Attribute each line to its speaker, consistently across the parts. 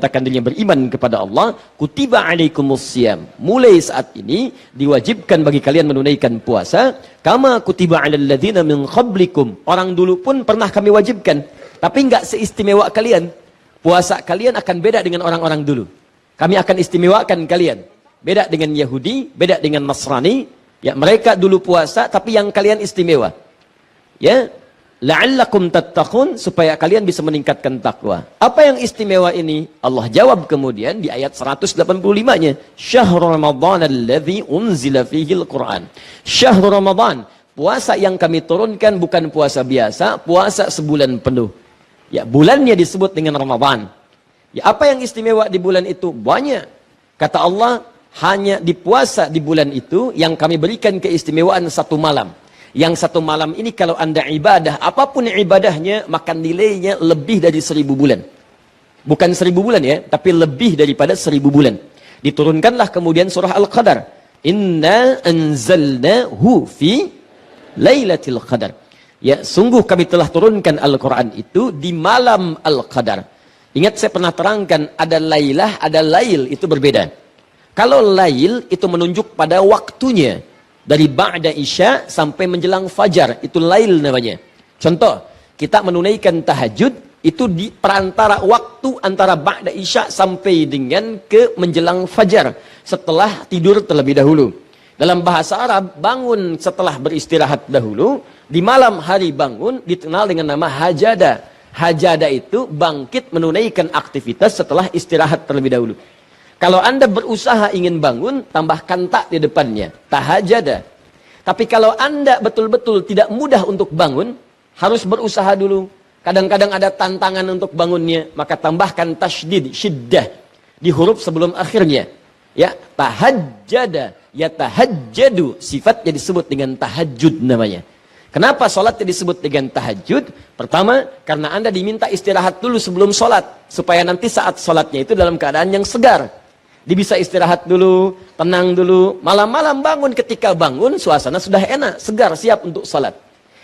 Speaker 1: menyatakan dirinya beriman kepada Allah, kutiba alaikumusiyam, mulai saat ini diwajibkan bagi kalian menunaikan puasa, kama kutiba alal ladzina min qablikum, orang dulu pun pernah kami wajibkan, tapi enggak seistimewa kalian. Puasa kalian akan beda dengan orang-orang dulu. Kami akan istimewakan kalian. Beda dengan Yahudi, beda dengan Nasrani. Ya, mereka dulu puasa, tapi yang kalian istimewa. Ya, la'allakum tattaqun, supaya kalian bisa meningkatkan takwa. Apa yang istimewa ini? Allah jawab kemudian di ayat 185-nya. Syahrul Ramadan alladzi unzila fihil Qur'an. Syahrul Ramadan, puasa yang kami turunkan bukan puasa biasa, puasa sebulan penuh. Ya, bulannya disebut dengan Ramadan. Ya, apa yang istimewa di bulan itu? Banyak. Kata Allah, hanya di puasa di bulan itu yang kami berikan keistimewaan satu malam. Yang satu malam ini kalau anda ibadah, apapun ibadahnya, maka nilainya lebih dari 1000 bulan. Bukan 1000 bulan ya, tapi lebih daripada 1000 bulan. Diturunkanlah kemudian surah Al-Qadar. Inna anzalnahu fi lailatul qadar. Ya, sungguh kami telah turunkan Al-Quran itu di malam Al-Qadar. Ingat saya pernah terangkan, ada lailah, ada lail, itu berbeda. Kalau lail itu menunjuk pada waktunya. Dari ba'da isya sampai menjelang fajar, itu lail namanya. Contoh, kita menunaikan tahajud itu di perantara waktu antara ba'da isya sampai dengan ke menjelang fajar, setelah tidur terlebih dahulu. Dalam bahasa Arab, bangun setelah beristirahat dahulu, di malam hari bangun dikenal dengan nama hajada. Hajada itu bangkit menunaikan aktivitas setelah istirahat terlebih dahulu. Kalau anda berusaha ingin bangun, tambahkan tak di depannya, tahajada. Tapi kalau anda betul-betul tidak mudah untuk bangun, harus berusaha dulu. Kadang-kadang ada tantangan untuk bangunnya, maka tambahkan tasydid, syiddah, di huruf sebelum akhirnya. Ya, tahajjada, ya tahajjadu, sifatnya disebut dengan tahajud namanya. Kenapa sholatnya disebut dengan tahajud? Pertama, karena anda diminta istirahat dulu sebelum sholat, supaya nanti saat sholatnya itu dalam keadaan yang segar. Dia bisa istirahat dulu, tenang dulu. Malam-malam bangun, ketika bangun suasana sudah enak, segar, siap untuk salat.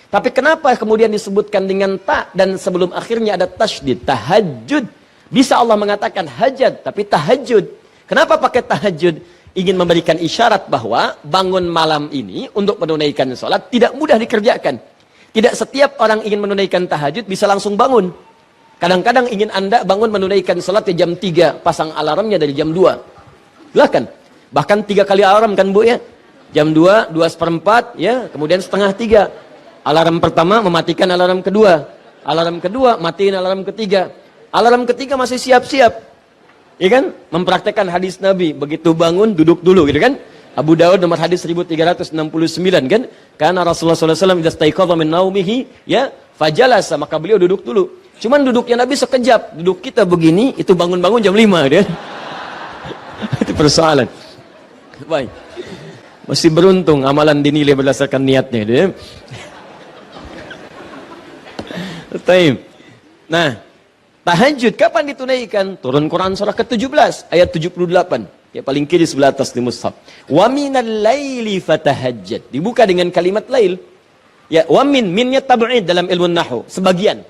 Speaker 1: Tapi kenapa kemudian disebutkan dengan ta dan sebelum akhirnya ada tasydid, tahajud? Bisa Allah mengatakan hajat, tapi tahajud. Kenapa pakai tahajud? Ingin memberikan isyarat bahwa bangun malam ini untuk menunaikan salat tidak mudah dikerjakan. Tidak setiap orang ingin menunaikan tahajud bisa langsung bangun. Kadang-kadang ingin anda bangun menunaikan salat di jam 3, pasang alarmnya dari jam 2. Silahkan. Bahkan 3 kali alarm kan Bu ya. Jam 2, 2:04 ya, kemudian setengah 3. Alarm pertama mematikan alarm kedua. Alarm kedua matiin alarm ketiga. Alarm ketiga masih siap-siap. Ya kan? Mempraktekkan hadis Nabi, begitu bangun duduk dulu gitu kan? Abu Daud nomor hadis 1369 kan? Karena Rasulullah SAW idza staiqadha min naumihi ya, fajalasa, maka beliau duduk dulu. Cuman duduknya Nabi sekejap, duduk kita begini, itu bangun-bangun jam 5 dia. Itu persoalan. Baik. Masih beruntung amalan dinilai berdasarkan niatnya dia. Taib. Nah, tahajud kapan ditunaikan? Turun Quran surah ke-17 ayat 78. Ya, paling kiri sebelah atas di mushaf. Wa minal laili fatahajjad. Dibuka dengan kalimat lail. Ya, wa minnya tab'id dalam ilmu nahwu, sebagian.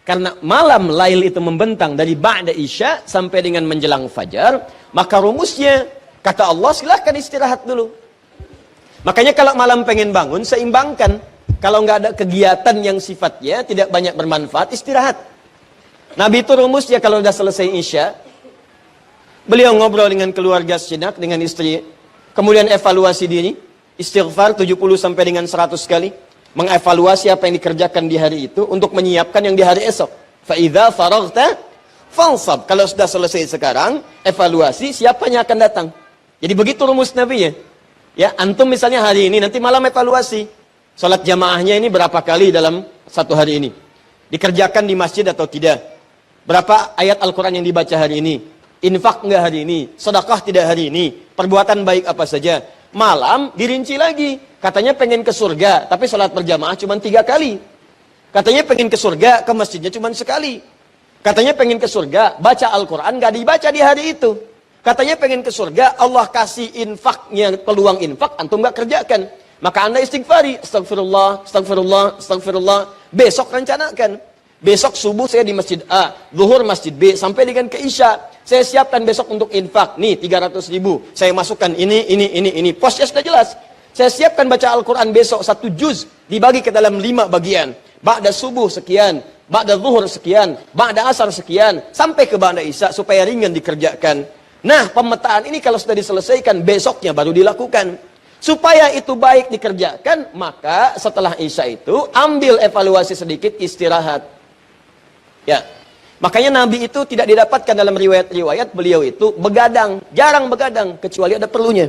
Speaker 1: Karena malam lail itu membentang dari ba'da isya sampai dengan menjelang fajar, maka rumusnya kata Allah silahkan istirahat dulu. Makanya kalau malam pengen bangun, seimbangkan. Kalau nggak ada kegiatan yang sifatnya tidak banyak bermanfaat, istirahat. Nabi itu rumusnya kalau udah selesai isya, beliau ngobrol dengan keluarga sejenak, dengan istri, kemudian evaluasi diri, istighfar 70 sampai dengan 100 kali. Mengevaluasi apa yang dikerjakan di hari itu untuk menyiapkan yang di hari esok. Fa idza faraghta fansab. Kalau sudah selesai sekarang, evaluasi siapa yang akan datang. Jadi begitu rumus Nabi ya. Ya, antum misalnya hari ini, nanti malam evaluasi. Salat jamaahnya ini berapa kali dalam satu hari ini? Dikerjakan di masjid atau tidak? Berapa ayat Al-Quran yang dibaca hari ini? Infak enggak hari ini? Sedekah tidak hari ini? Perbuatan baik apa saja? Malam dirinci lagi. Katanya pengen ke surga, tapi sholat berjamaah cuma 3 kali. Katanya pengen ke surga, ke masjidnya cuma sekali. Katanya pengen ke surga, baca Al-Quran gak dibaca di hari itu. Katanya pengen ke surga, Allah kasih infaknya, peluang infak, antum gak kerjakan. Maka anda istighfari, astagfirullah, astagfirullah, astagfirullah. Besok rencanakan. Besok subuh saya di masjid A, zuhur masjid B, sampai dengan ke isya. Saya siapkan besok untuk infak. Nih 300.000. Saya masukkan ini. Posnya sudah jelas. Saya siapkan baca Al-Quran besok 1 juz. Dibagi ke dalam 5 bagian. Ba'da subuh sekian. Ba'da zuhur sekian. Ba'da asar sekian. Sampai ke Ba'da isya supaya ringan dikerjakan. Nah, pemetaan ini kalau sudah diselesaikan, besoknya baru dilakukan. Supaya itu baik dikerjakan, maka setelah isya itu, ambil evaluasi sedikit, istirahat. Ya. Makanya Nabi itu tidak didapatkan dalam riwayat-riwayat, beliau itu begadang. Jarang begadang, kecuali ada perlunya.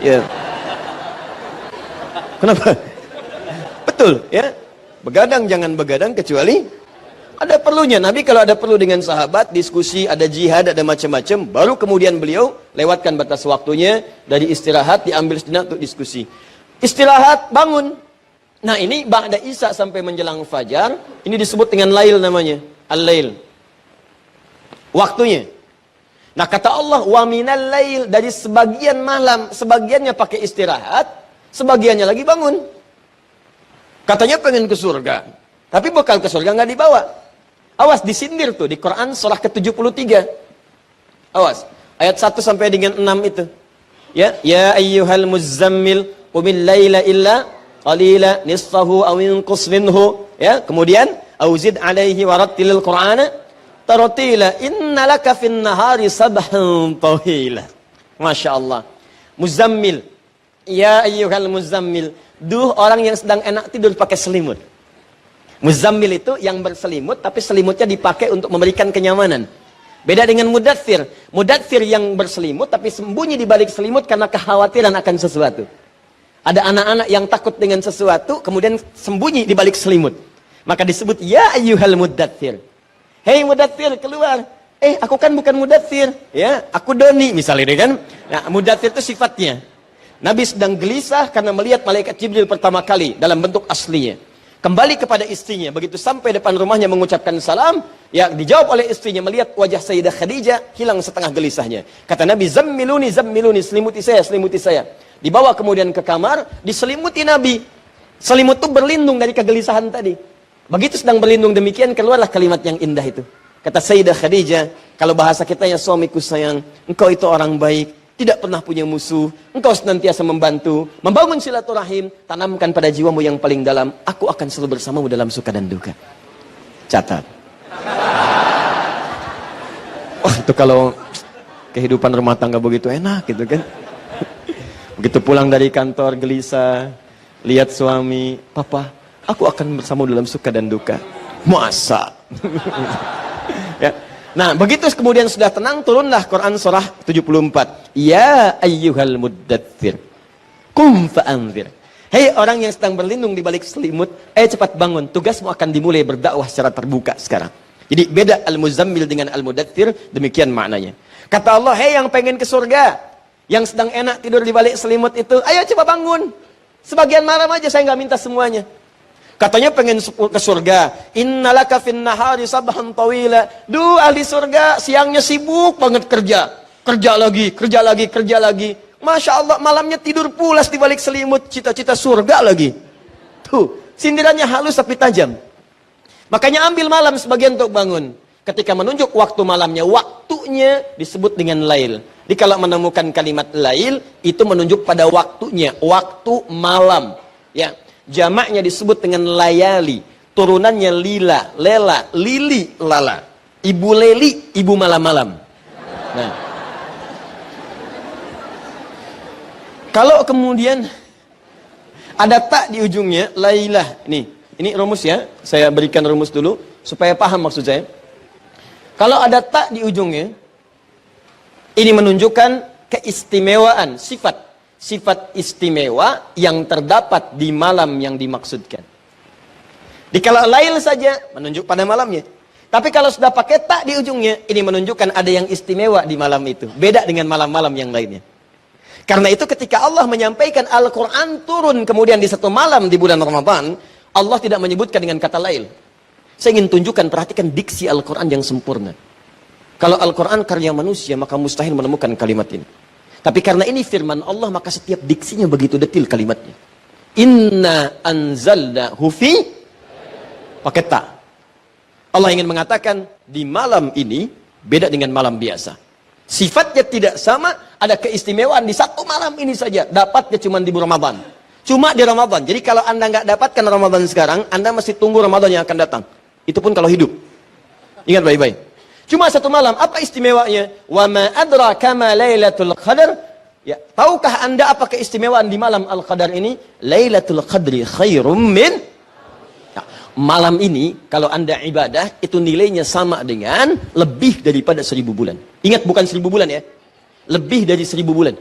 Speaker 1: Ya. Kenapa? Betul, ya. Begadang jangan begadang kecuali ada perlunya. Nabi kalau ada perlu dengan sahabat, diskusi, ada jihad, ada macam-macam, baru kemudian beliau lewatkan batas waktunya, dari istirahat diambil sejenak untuk diskusi. Istirahat, bangun. Nah ini ba'da isya sampai menjelang fajar, ini disebut dengan lail namanya, al-lail. Waktunya. Nah kata Allah, wa minal lail, dari sebagian malam, sebagiannya pakai istirahat, sebagiannya lagi bangun. Katanya pengen ke surga, tapi bekal ke surga nggak dibawa. Awas, disindir tuh di Quran surah ke-73. Awas, ayat 1 sampai dengan 6 itu. Ya ayyuhal muzammil qumil laila illa qalila nisfahu aw inqus minhu. Ya, kemudian auzid alaihi warattilil qur'ana tartila innalaka fin nahari sabhan tawila. Masya Allah. Muzammil. Ya ayyuhal muzammil. Duh, orang yang sedang enak tidur pakai selimut. Muzammil itu yang berselimut, tapi selimutnya dipakai untuk memberikan kenyamanan. Beda dengan mudaththir. Mudaththir yang berselimut, tapi sembunyi di balik selimut karena kekhawatiran akan sesuatu. Ada anak-anak yang takut dengan sesuatu, kemudian sembunyi di balik selimut. Maka disebut, ya ayyuhal mudaththir. Hei mudaththir, keluar. Aku kan bukan mudaththir. Ya, aku Doni, misalnya kan. Nah, mudaththir itu sifatnya. Nabi sedang gelisah karena melihat malaikat Jibril pertama kali dalam bentuk aslinya. Kembali kepada istrinya, begitu sampai depan rumahnya mengucapkan salam, ya dijawab oleh istrinya, melihat wajah Sayyidah Khadijah, hilang setengah gelisahnya. Kata Nabi, zammiluni, selimuti saya. Dibawa kemudian ke kamar, diselimuti Nabi. Selimut itu berlindung dari kegelisahan tadi. Begitu sedang berlindung demikian, keluarlah kalimat yang indah itu. Kata Sayyidah Khadijah, kalau bahasa kita ya, suamiku sayang, engkau itu orang baik, tidak pernah punya musuh, engkau senantiasa membantu, membangun silaturahim, tanamkan pada jiwamu yang paling dalam, aku akan selalu bersamamu dalam suka dan duka. Catat. Oh, itu kalau kehidupan rumah tangga begitu enak gitu kan. Begitu pulang dari kantor gelisah, lihat suami, papa, aku akan bersamamu dalam suka dan duka. Masa? Ya. Nah, begitu kemudian sudah tenang, turunlah Quran surah 74. Ya ayyuhal muddaththir, qum fa'anzir. Hei orang yang sedang berlindung di balik selimut, cepat bangun. Tugasmu akan dimulai berdakwah secara terbuka sekarang. Jadi beda al-muzammil dengan al-muddaththir, demikian maknanya. Kata Allah, hei yang pengen ke surga, yang sedang enak tidur di balik selimut itu, ayo coba bangun. Sebagian malam aja, saya nggak minta semuanya. Katanya pengen ke surga. Innalaka fin nahari sabhan tawila. Duh, ahli surga siangnya sibuk banget kerja. Kerja lagi. Masya Allah, malamnya tidur pulas di balik selimut, cita-cita surga lagi. Tuh, sindirannya halus tapi tajam. Makanya ambil malam sebagian untuk bangun. Ketika menunjuk waktu malamnya, waktunya disebut dengan lail. Jadi kalau menemukan kalimat lail, itu menunjuk pada waktunya, waktu malam. Ya. Jamaknya disebut dengan layali. Turunannya lila, lela, lili, lala. Ibu leli, ibu malam-malam. Nah. Kalau kemudian ada tak di ujungnya, lailah. Ini rumus ya. Saya berikan rumus dulu supaya paham maksud saya. Kalau ada tak di ujungnya, ini menunjukkan keistimewaan, sifat istimewa yang terdapat di malam yang dimaksudkan. Kalau lail saja menunjuk pada malamnya. Tapi kalau sudah pakai tak di ujungnya, ini menunjukkan ada yang istimewa di malam itu. Beda dengan malam-malam yang lainnya. Karena itu ketika Allah menyampaikan Al-Quran turun kemudian di satu malam di bulan Ramadan, Allah tidak menyebutkan dengan kata lail. Saya ingin tunjukkan, perhatikan diksi Al-Quran yang sempurna. Kalau Al-Quran karya manusia, maka mustahil menemukan kalimat ini. Tapi karena ini firman Allah, maka setiap diksinya begitu detil kalimatnya. Inna anzalnahu fi, pakai ta. Allah ingin mengatakan, di malam ini Beda dengan malam biasa. Sifatnya tidak sama, ada keistimewaan di satu malam ini saja. Dapatnya cuma di bulan Ramadan. Cuma di Ramadan. Jadi kalau Anda nggak dapatkan Ramadan sekarang, Anda masih tunggu Ramadan yang akan datang. Itu pun kalau hidup. Ingat baik-baik. Cuma satu malam. Apa istimewanya? Wa ma adraka ma Lailatul Qadar. Ya, tahukah Anda apa keistimewaan di malam Al-Qadar ini? Lailatul Qadri khairum min. Ya, malam ini kalau Anda ibadah itu nilainya sama dengan lebih daripada 1000 bulan. Ingat bukan 1000 bulan ya. Lebih dari 1000 bulan.